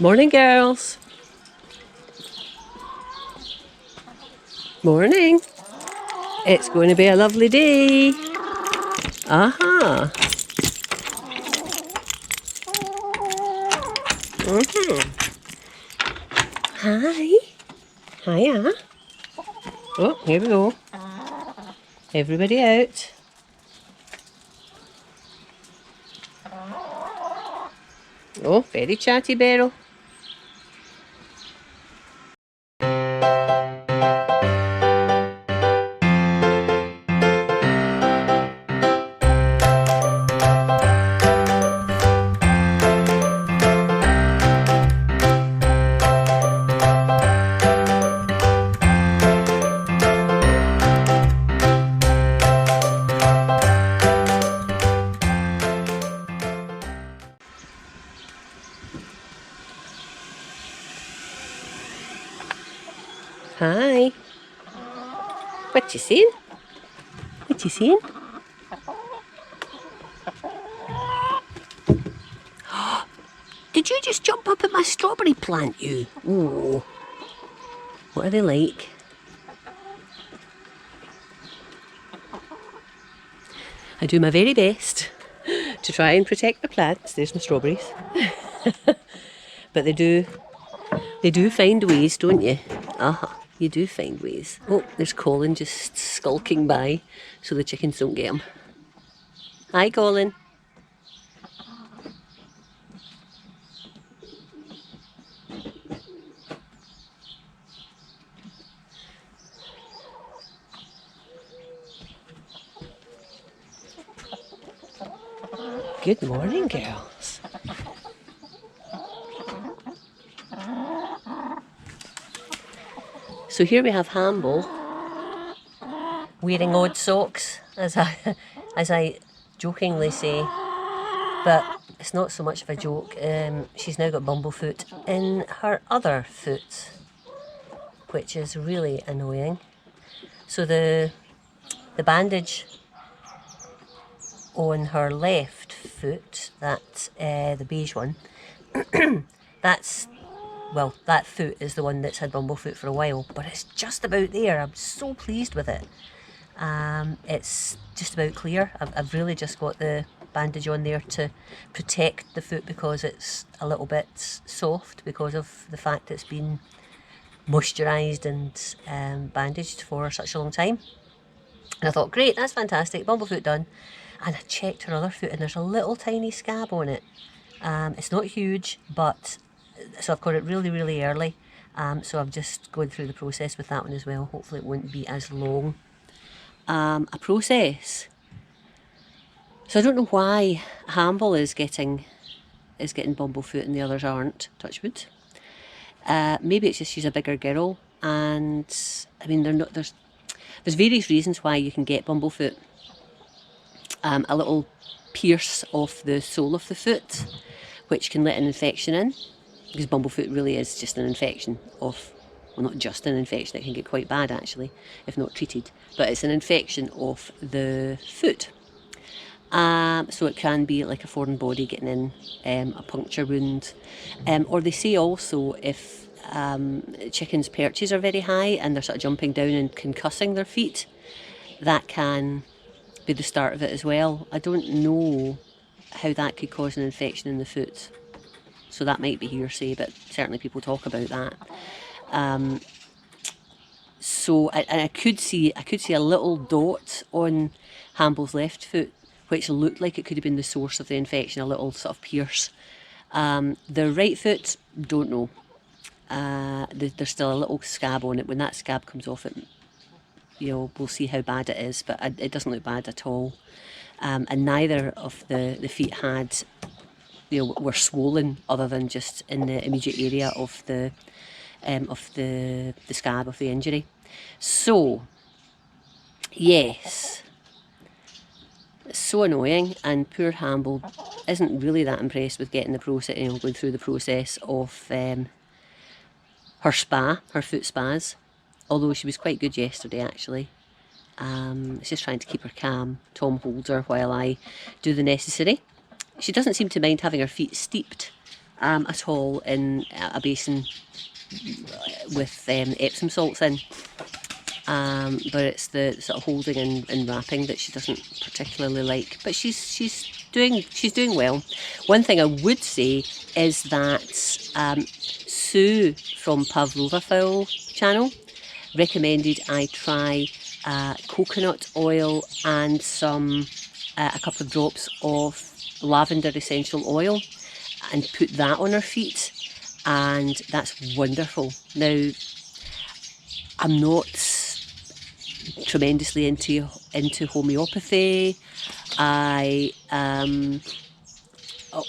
Morning, girls. Morning. It's going to be a lovely day. Aha. Hi. Hiya. Oh, here we go. Everybody out. Oh, very chatty, Beryl. Hi. What you saying? What you saying? Did you just jump up at my strawberry plant, you? Oh. What are they like? I do my very best to try and protect the plants. There's my strawberries. But they do find ways, don't you? You do find ways. Oh, there's Colin just skulking by so the chickens don't get him. Hi, Colin. Good morning, girls. So here we have Hamble wearing odd socks, as I jokingly say, but it's not so much of a joke. She's now got bumblefoot in her other foot, which is really annoying. So the bandage on her left foot, that the beige one, that foot is the one that's had bumblefoot for a while, but it's just about there. I'm so pleased with it. It's just about clear. I've really just got the bandage on there to protect the foot because it's a little bit soft because of the fact it's been moisturised and bandaged for such a long time. And I thought, great, that's fantastic, bumblefoot done. And I checked her other foot and there's a little tiny scab on it. It's not huge, but so I've got it really, really early. So I'm just going through the process with that one as well. Hopefully it won't be as long a process. So I don't know why Hamble is getting bumblefoot and the others aren't, touch wood. Maybe it's just she's a bigger girl, and I mean there's various reasons why you can get bumblefoot. A little pierce off the sole of the foot, which can let an infection in, because bumblefoot really is just an infection of, well, not just an infection, it can get quite bad actually if not treated, but it's an infection of the foot. So it can be like a foreign body getting in, a puncture wound, or they say also if chickens' perches are very high and they're sort of jumping down and concussing their feet, that can be the start of it as well. I don't know how that could cause an infection in the foot, so that might be hearsay, but certainly people talk about that. So I could see a little dot on Hamble's left foot, which looked like it could have been the source of the infection, a little sort of pierce. The right foot, don't know. There's still a little scab on it. When that scab comes off, we'll see how bad it is, but it doesn't look bad at all. And neither of the feet were swollen, other than just in the immediate area of the scab of the injury. So yes, it's so annoying, and poor Hamble isn't really that impressed with getting the process, going through the process of her foot spas. Although she was quite good yesterday actually. It's just trying to keep her calm. Tom holds her while I do the necessary. She doesn't seem to mind having her feet steeped at all in a basin with Epsom salts in. But it's the sort of holding and wrapping that she doesn't particularly like. But she's doing well. One thing I would say is that Sue from Pavlova Fowl channel recommended I try coconut oil and a couple of drops of lavender essential oil and put that on her feet, and that's wonderful. Now, I'm not tremendously into homeopathy,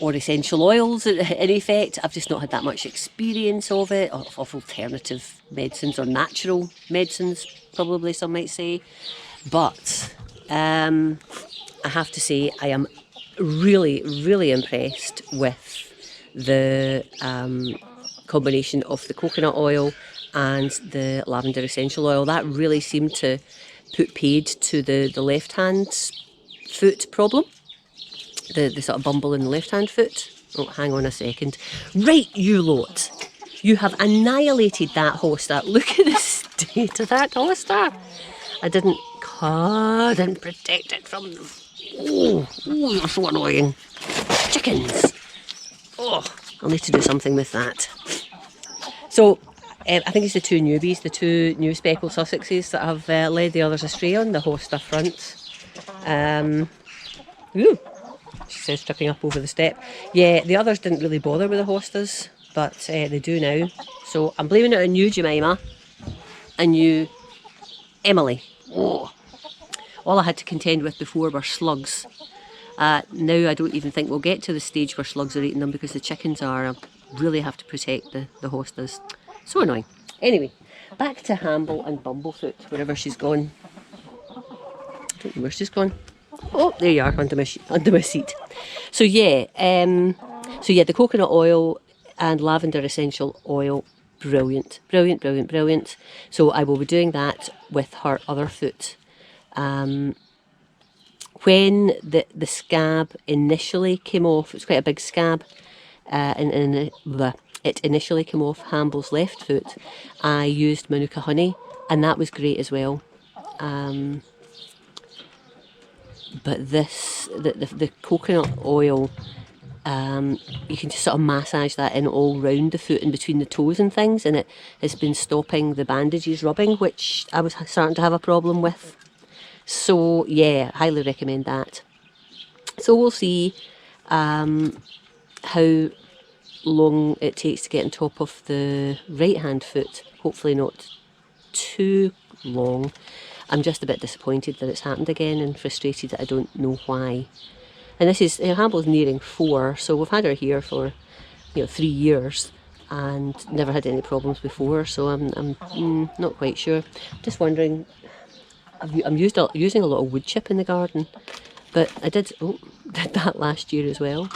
or essential oils in effect. I've just not had that much experience of it, of alternative medicines or natural medicines, probably some might say. But I have to say I am really, really impressed with the combination of the coconut oil and the lavender essential oil. That really seemed to put paid to the left hand foot problem, the sort of bumble in the left hand foot. Oh, hang on a second. Right, you lot, you have annihilated that hoster. Look at the state of that hoster. I didn't protect it from them. Oh, you're so annoying. Chickens. Oh, I'll need to do something with that. So, I think it's the two newbies, the two new speckled Sussexes that have led the others astray on the hoster front. Ooh, she says, tripping up over the step. Yeah, the others didn't really bother with the hosters, but they do now. So I'm blaming it on you, Jemima, and you, Emily. Oh. All I had to contend with before were slugs. Now I don't even think we'll get to the stage where slugs are eating them because the chickens are. I really have to protect the hostas. So annoying. Anyway, back to Hamble and Bumblefoot, wherever she's gone. I don't know where she's gone. Oh, there you are, under my seat. So yeah, the coconut oil and lavender essential oil, brilliant. So I will be doing that with her other foot. When the scab initially came off, it was quite a big scab, it initially came off Hamble's left foot, I used Manuka honey, and that was great as well. But the coconut oil, you can just sort of massage that in all round the foot and between the toes and things, and it has been stopping the bandages rubbing, which I was starting to have a problem with. So yeah, highly recommend that. So we'll see how long it takes to get on top of the right hand foot. Hopefully not too long. I'm just a bit disappointed that it's happened again and frustrated that I don't know why. And this is, Hamble's nearing 4, so we've had her here for 3 years and never had any problems before, so I'm not quite sure. Just wondering, I'm using a lot of wood chip in the garden, but I did that last year as well.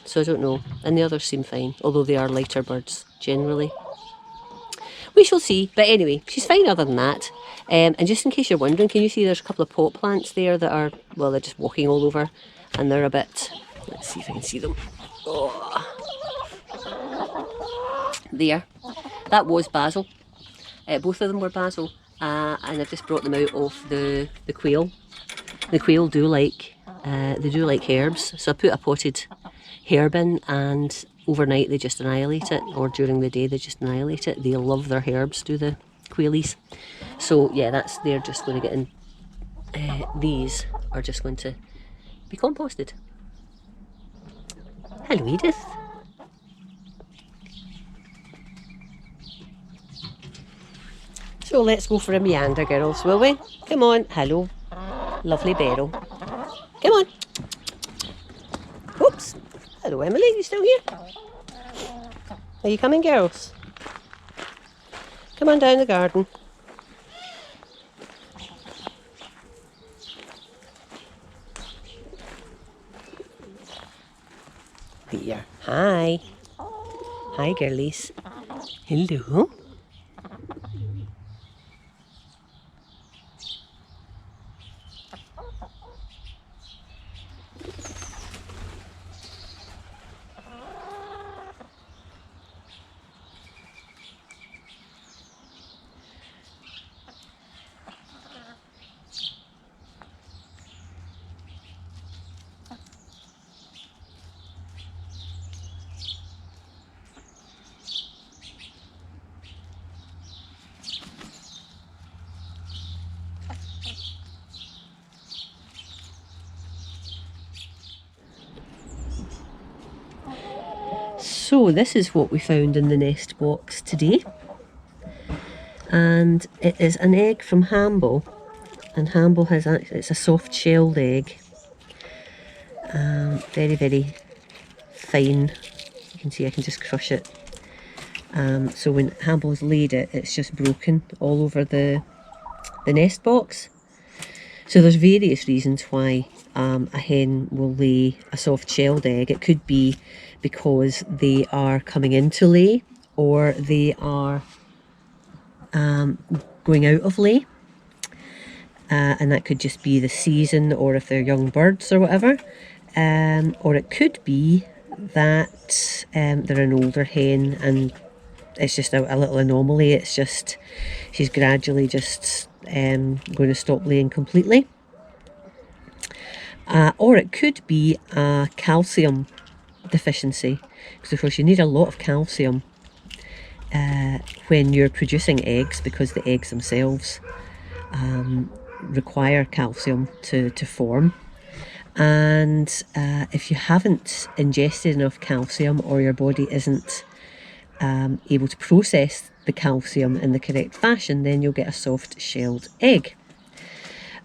So I don't know, and the others seem fine, although they are lighter birds generally. We shall see, but anyway, she's fine other than that. And just in case you're wondering, can you see there's a couple of pot plants there that are, well, they're just walking all over, and they're a bit, let's see if I can see them. Oh. There, that was basil. Both of them were basil, and I've just brought them out of the quail. The quail do like herbs, so I put a potted herb in, and overnight they just annihilate it, or during the day they just annihilate it. They love their herbs, do the quailies. So yeah, they're just going to get in. These are just going to be composted. Hello, Edith. So let's go for a meander, girls, will we? Come on. Hello, lovely Beryl. Come on. Oops. Hello, Emily. You still here? Are you coming, girls? Come on down the garden. Here. Hi. Hi, girlies. Hello. So this is what we found in the nest box today, and it is an egg from Hamble, and Hamble has it's a soft shelled egg, very, very fine. You can see I can just crush it. So when Hamble's laid it, it's just broken all over the nest box. So there's various reasons why a hen will lay a soft shelled egg. It could be because they are coming in to lay, or they are going out of lay, and that could just be the season, or if they're young birds or whatever, or it could be that they're an older hen and it's just a little anomaly. It's just she's gradually just going to stop laying completely. Or it could be a calcium deficiency, because of course you need a lot of calcium when you're producing eggs, because the eggs themselves require calcium to form. And if you haven't ingested enough calcium, or your body isn't able to process the calcium in the correct fashion, then you'll get a soft shelled egg.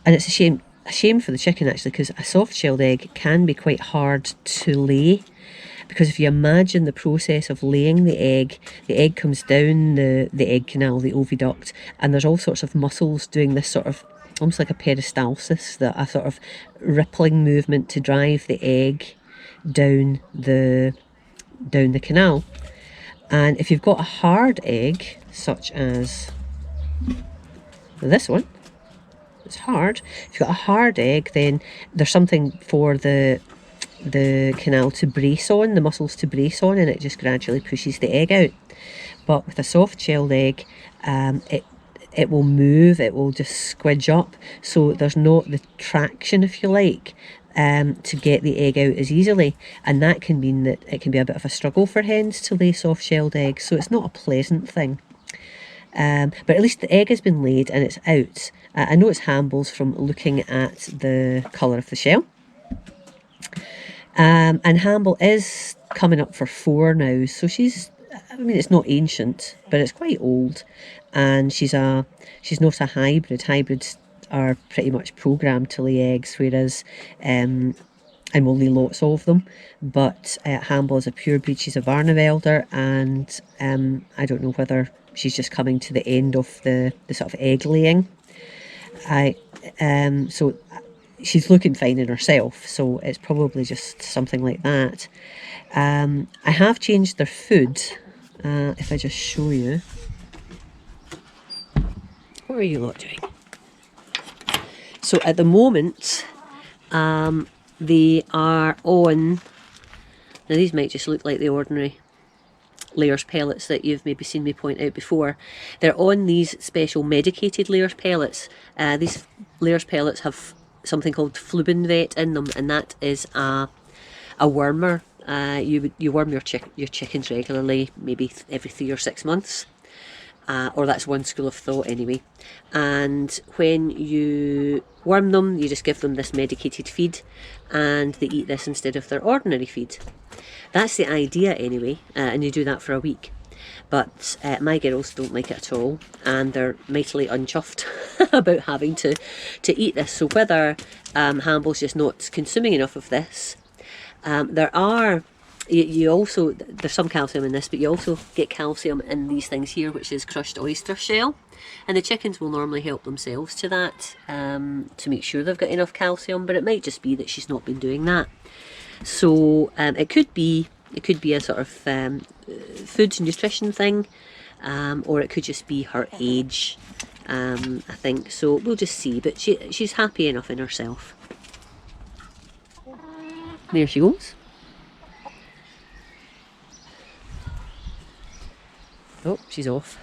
And it's a shame for the chicken, actually, because a soft shelled egg can be quite hard to lay, because if you imagine the process of laying the egg comes down the egg canal, the oviduct, and there's all sorts of muscles doing this sort of almost like a peristalsis, a sort of rippling movement to drive the egg down the canal. And if you've got a hard egg, such as this one, it's hard. If you've got a hard egg, then there's something for the canal to brace on, the muscles to brace on, and it just gradually pushes the egg out. But with a soft shelled egg, it will move, it will just squidge up, so there's not the traction, if you like, to get the egg out as easily, and that can mean that it can be a bit of a struggle for hens to lay soft shelled eggs, so it's not a pleasant thing. But at least the egg has been laid and it's out. I know it's Hambles from looking at the colour of the shell. And Hamble is coming up for 4 now, so she's, I mean, it's not ancient, but it's quite old, and she's not a hybrid. Hybrids are pretty much programmed to lay eggs, whereas and we'll lay lots of them, but Hamble is a pure breed. She's a Barnevelder, and I don't know whether she's just coming to the end of the sort of egg laying. So she's looking fine in herself, so it's probably just something like that. I have changed their food. If I just show you. What are you lot doing? So at the moment, they are on, now these might just look like the ordinary layers pellets that you've maybe seen me point out before. They're on these special medicated layers pellets. These layers pellets have something called Flubenvet in them, and that is a wormer. You worm your chickens regularly, maybe every 3 or 6 months. Or that's one school of thought anyway. And when you worm them, you just give them this medicated feed, and they eat this instead of their ordinary feed. That's the idea anyway, and you do that for a week. But my girls don't like it at all, and they're mightily unchuffed about having to eat this. So whether Hamble's just not consuming enough of this, you also, there's some calcium in this, but you also get calcium in these things here, which is crushed oyster shell, and the chickens will normally help themselves to that to make sure they've got enough calcium, but it might just be that she's not been doing that. So it could be a sort of food nutrition thing, or it could just be her age, I think. So we'll just see, but she's happy enough in herself. There she goes. Oh, she's off.